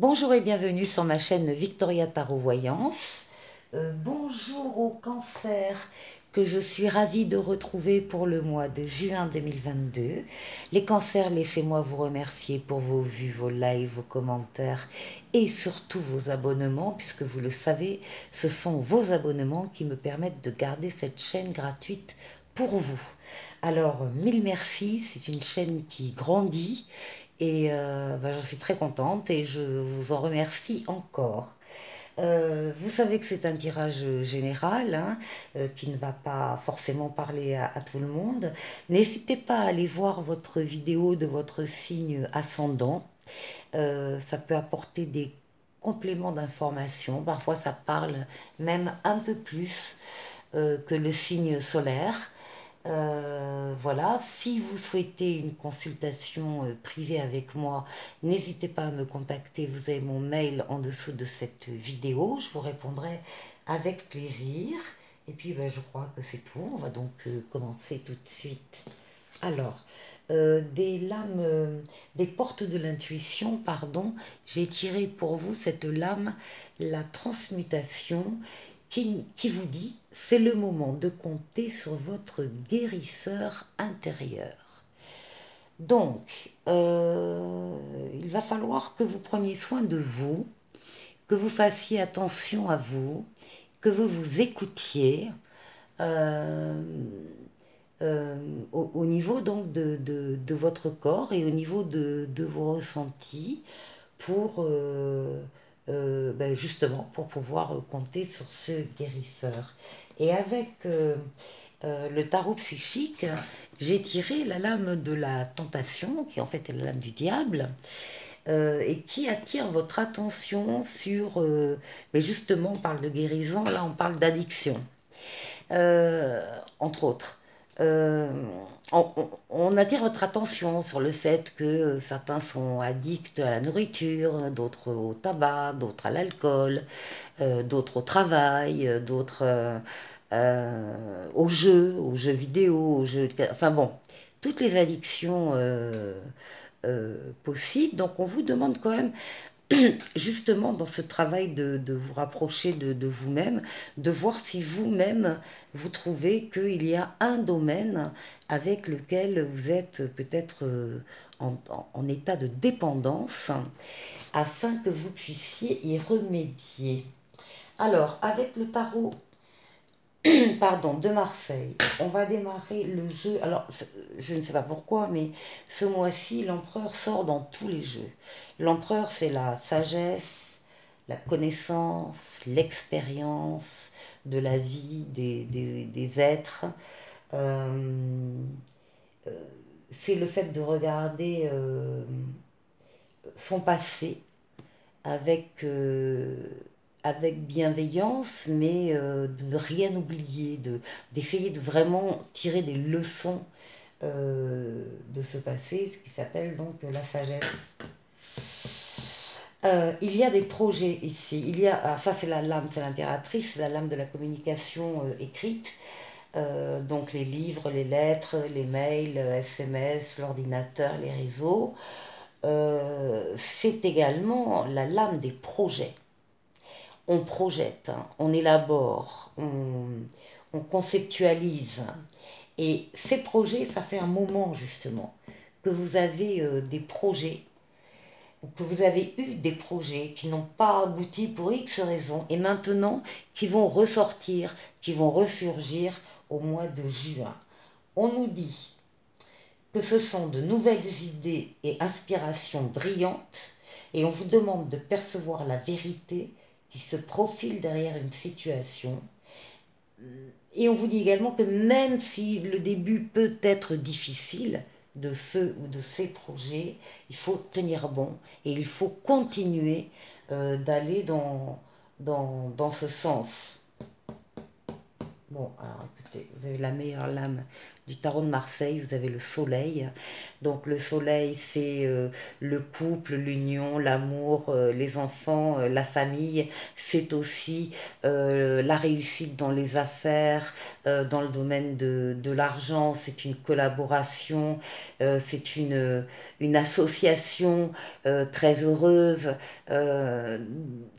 Bonjour et bienvenue sur ma chaîne Victoria Tarot Voyance. Bonjour au cancer que je suis ravie de retrouver pour le mois de juin 2022. Les cancers, laissez-moi vous remercier pour vos vues, vos lives, vos commentaires et surtout vos abonnements, puisque vous le savez, ce sont vos abonnements qui me permettent de garder cette chaîne gratuite pour vous. Alors, mille merci, c'est une chaîne qui grandit et j'en suis très contente et je vous en remercie encore. Vous savez que c'est un tirage général hein, qui ne va pas forcément parler à tout le monde. N'hésitez pas à aller voir votre vidéo de votre signe ascendant. Ça peut apporter des compléments d'information. Parfois, ça parle même un peu plus que le signe solaire. Voilà, si vous souhaitez une consultation privée avec moi, n'hésitez pas à me contacter. Vous avez mon mail en dessous de cette vidéo. Je vous répondrai avec plaisir. Et puis, je crois que c'est tout. On va donc commencer tout de suite. Alors, des lames, des portes de l'intuition, pardon, j'ai tiré pour vous cette lame, la transmutation, qui vous dit, c'est le moment de compter sur votre guérisseur intérieur. Donc, il va falloir que vous preniez soin de vous, que vous fassiez attention à vous, que vous vous écoutiez, euh, au niveau donc de votre corps et au niveau de vos ressentis pour justement pour pouvoir compter sur ce guérisseur. Et avec le tarot psychique, j'ai tiré la lame de la tentation, qui en fait est la lame du diable, et qui attire votre attention sur, justement on parle de guérison, là on parle d'addiction euh, entre autres. Euh, on attire votre attention sur le fait que certains sont addicts à la nourriture, d'autres au tabac, d'autres à l'alcool, d'autres au travail, d'autres aux jeux vidéo, enfin bon, toutes les addictions possibles. Donc on vous demande quand même justement dans ce travail de vous rapprocher de vous-même, de voir si vous-même vous trouvez qu'il y a un domaine avec lequel vous êtes peut-être en état de dépendance afin que vous puissiez y remédier. Alors, avec le tarot pardon, de Marseille. On va démarrer le jeu. Alors, je ne sais pas pourquoi, mais ce mois-ci, l'empereur sort dans tous les jeux. L'empereur, c'est la sagesse, la connaissance, l'expérience de la vie des êtres. Euh, euh, c'est le fait de regarder son passé avec, avec bienveillance, mais de ne rien oublier, d'essayer de vraiment tirer des leçons de ce passé, ce qui s'appelle donc la sagesse. Il y a des projets ici. Il y a, alors ça c'est la lame, c'est l'impératrice, c'est la lame de la communication écrite. Donc les livres, les lettres, les mails, SMS, l'ordinateur, les réseaux. C'est également la lame des projets. On projette, hein, on élabore, on conceptualise. Et ces projets, ça fait un moment justement que vous avez des projets, que vous avez eu des projets qui n'ont pas abouti pour X raisons, et maintenant qui vont ressortir, qui vont ressurgir au mois de juin. On nous dit que ce sont de nouvelles idées et inspirations brillantes, et on vous demande de percevoir la vérité qui se profile derrière une situation. Et on vous dit également que même si le début peut être difficile de ce ou de ces projets, il faut tenir bon et il faut continuer d'aller dans ce sens. Bon, alors écoutez, vous avez la meilleure lame du tarot de Marseille, vous avez le soleil. Donc le soleil, c'est le couple, l'union, l'amour, les enfants, la famille. C'est aussi la réussite dans les affaires, dans le domaine de l'argent. C'est une collaboration, c'est une association très heureuse. Euh,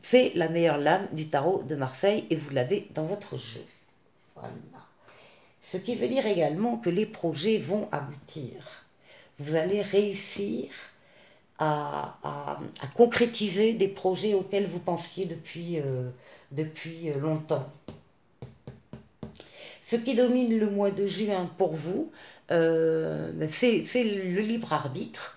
c'est la meilleure lame du tarot de Marseille et vous l'avez dans votre jeu. Voilà. Ce qui veut dire également que les projets vont aboutir. Vous allez réussir à concrétiser des projets auxquels vous pensiez depuis longtemps. Ce qui domine le mois de juin pour vous, c'est le libre arbitre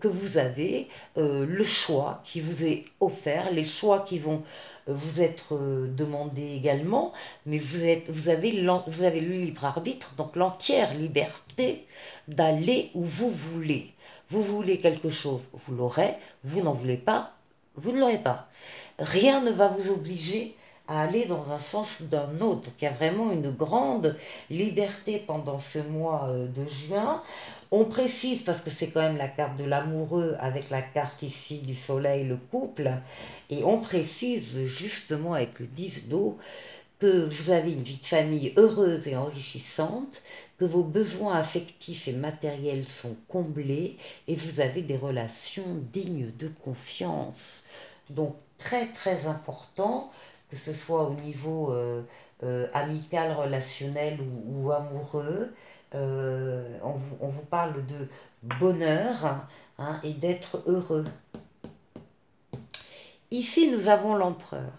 que vous avez, le choix qui vous est offert, les choix qui vont vous être demandés également, mais vous avez le libre arbitre, donc l'entière liberté d'aller où vous voulez. Vous voulez quelque chose, vous l'aurez, vous n'en voulez pas, vous ne l'aurez pas. Rien ne va vous obliger à aller dans un sens ou d'un autre. Donc il y a vraiment une grande liberté pendant ce mois de juin. On précise, parce que c'est quand même la carte de l'amoureux avec la carte ici du soleil, le couple, et on précise justement avec le 10 d'eau que vous avez une vie de famille heureuse et enrichissante, que vos besoins affectifs et matériels sont comblés et vous avez des relations dignes de confiance. Donc très très important, que ce soit au niveau amical, relationnel ou amoureux, on vous parle de bonheur hein, et d'être heureux. Ici, nous avons l'empereur.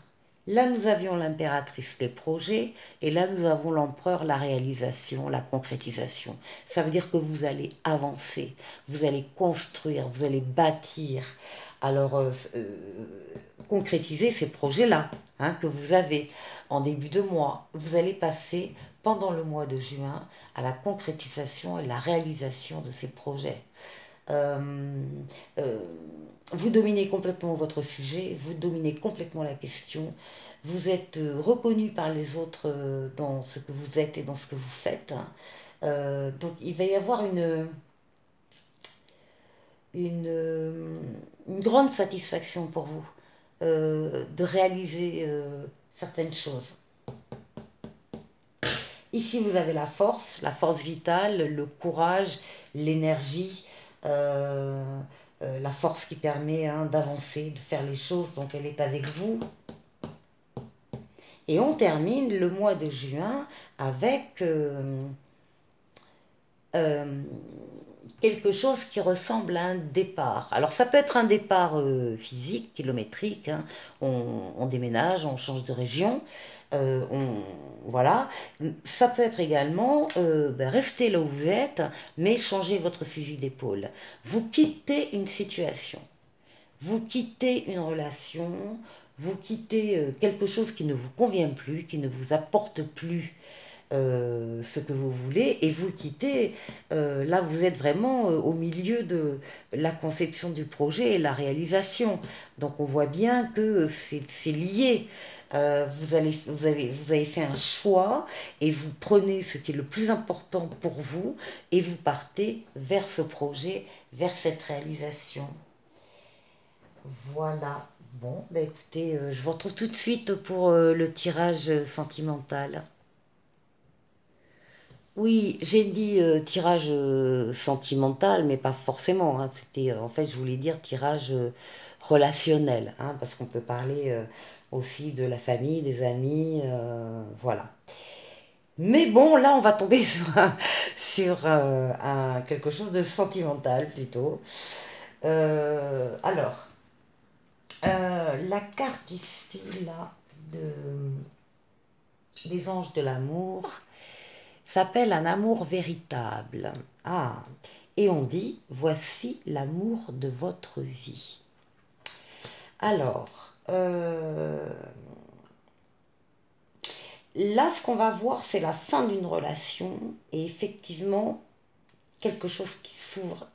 Là, nous avions l'impératrice, les projets, et là, nous avons l'empereur, la réalisation, la concrétisation. Ça veut dire que vous allez avancer, vous allez construire, vous allez bâtir. Alors, concrétiser ces projets-là hein, que vous avez en début de mois. Vous allez passer pendant le mois de juin à la concrétisation et la réalisation de ces projets. Euh, euh, vous dominez complètement votre sujet, vous dominez complètement la question, vous êtes reconnu par les autres dans ce que vous êtes et dans ce que vous faites. Donc il va y avoir une, une grande satisfaction pour vous de réaliser certaines choses. Ici, vous avez la force vitale, le courage, l'énergie, euh, la force qui permet hein, d'avancer, de faire les choses, donc elle est avec vous. Et on termine le mois de juin avec euh, quelque chose qui ressemble à un départ. Alors ça peut être un départ physique, kilométrique, hein. On déménage, on change de région, voilà. Ça peut être également rester là où vous êtes, mais changer votre fusil d'épaule. Vous quittez une situation, vous quittez une relation, vous quittez quelque chose qui ne vous convient plus, qui ne vous apporte plus ce que vous voulez et vous quittez. Là, vous êtes vraiment au milieu de la conception du projet et la réalisation. Donc, on voit bien que c'est lié. Vous avez fait un choix et vous prenez ce qui est le plus important pour vous et vous partez vers ce projet, vers cette réalisation. Voilà. Bon, bah écoutez, je vous retrouve tout de suite pour le tirage sentimental. Oui, j'ai dit tirage sentimental, mais pas forcément. Hein. C'était, en fait, je voulais dire tirage relationnel, hein, parce qu'on peut parler aussi de la famille, des amis, voilà. Mais bon, là, on va tomber sur quelque chose de sentimental plutôt. Alors, la carte ici, là, des anges de l'amour s'appelle un amour véritable. Ah, et on dit, voici l'amour de votre vie. Alors, là, ce qu'on va voir, c'est la fin d'une relation et effectivement quelque chose qui s'ouvre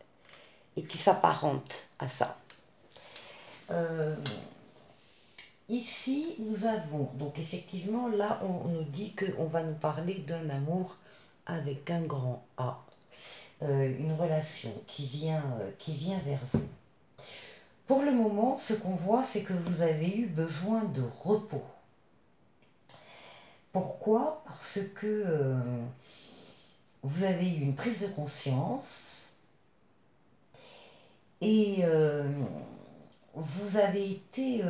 et qui s'apparente à ça. Euh, ici, nous avons, donc effectivement, là, on nous dit qu'on va nous parler d'un amour avec un grand A, une relation qui vient vers vous. Pour le moment, ce qu'on voit, c'est que vous avez eu besoin de repos. Pourquoi? Parce que vous avez eu une prise de conscience et vous avez été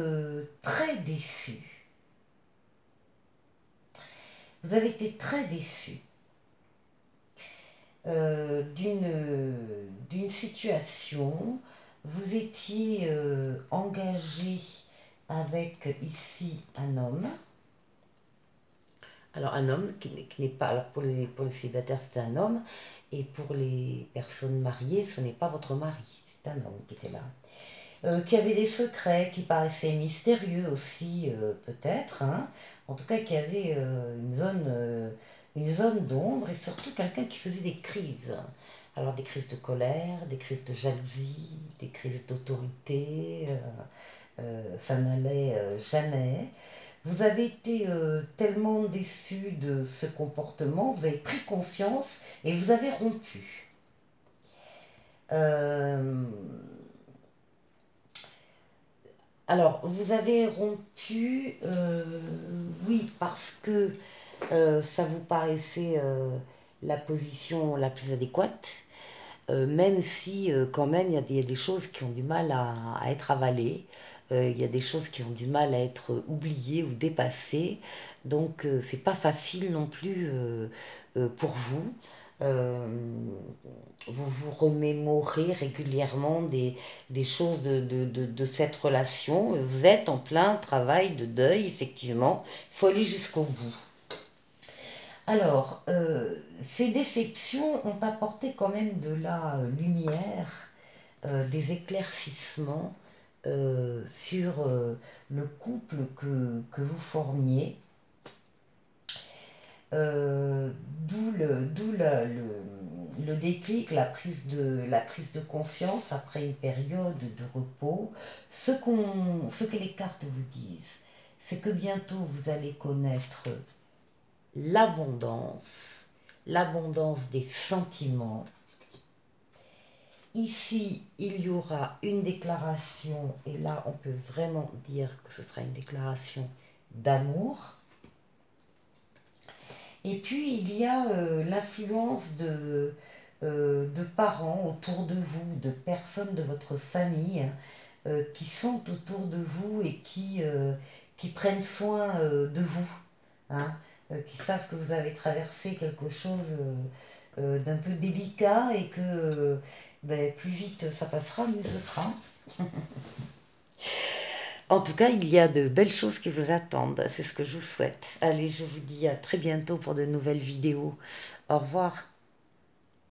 très déçu. Vous avez été très déçu d'une situation. Vous étiez engagé avec ici un homme. Alors un homme qui n'est pas, alors pour les célibataires c'est un homme, et pour les personnes mariées ce n'est pas votre mari, c'est un homme qui était là. Qui avait des secrets, qui paraissaient mystérieux aussi peut-être, hein. En tout cas qui avait une zone d'ombre, et surtout quelqu'un qui faisait des crises. Alors des crises de colère, des crises de jalousie, des crises d'autorité, ça n'allait jamais. Vous avez été tellement déçu de ce comportement, vous avez pris conscience et vous avez rompu. Alors, vous avez rompu, oui, parce que ça vous paraissait la position la plus adéquate, même si quand même il y a des choses qui ont du mal à être avalées, il y a des choses qui ont du mal à être oubliées ou dépassées, donc c'est pas facile non plus pour vous. Euh, vous vous remémorez régulièrement des choses de cette relation. Vous êtes en plein travail de deuil, effectivement. Il faut aller jusqu'au bout. Alors, ces déceptions ont apporté quand même de la lumière, des éclaircissements sur le couple que vous formiez. D'où le déclic, la prise de conscience après une période de repos. Ce que les cartes vous disent, c'est que bientôt vous allez connaître l'abondance des sentiments. Ici, il y aura une déclaration, et là on peut vraiment dire que ce sera une déclaration d'amour. Et puis il y a l'influence de parents autour de vous, de personnes de votre famille qui sont autour de vous et qui prennent soin de vous, hein, qui savent que vous avez traversé quelque chose d'un peu délicat et que plus vite ça passera, mieux ce sera. En tout cas, il y a de belles choses qui vous attendent, c'est ce que je vous souhaite. Allez, je vous dis à très bientôt pour de nouvelles vidéos. Au revoir.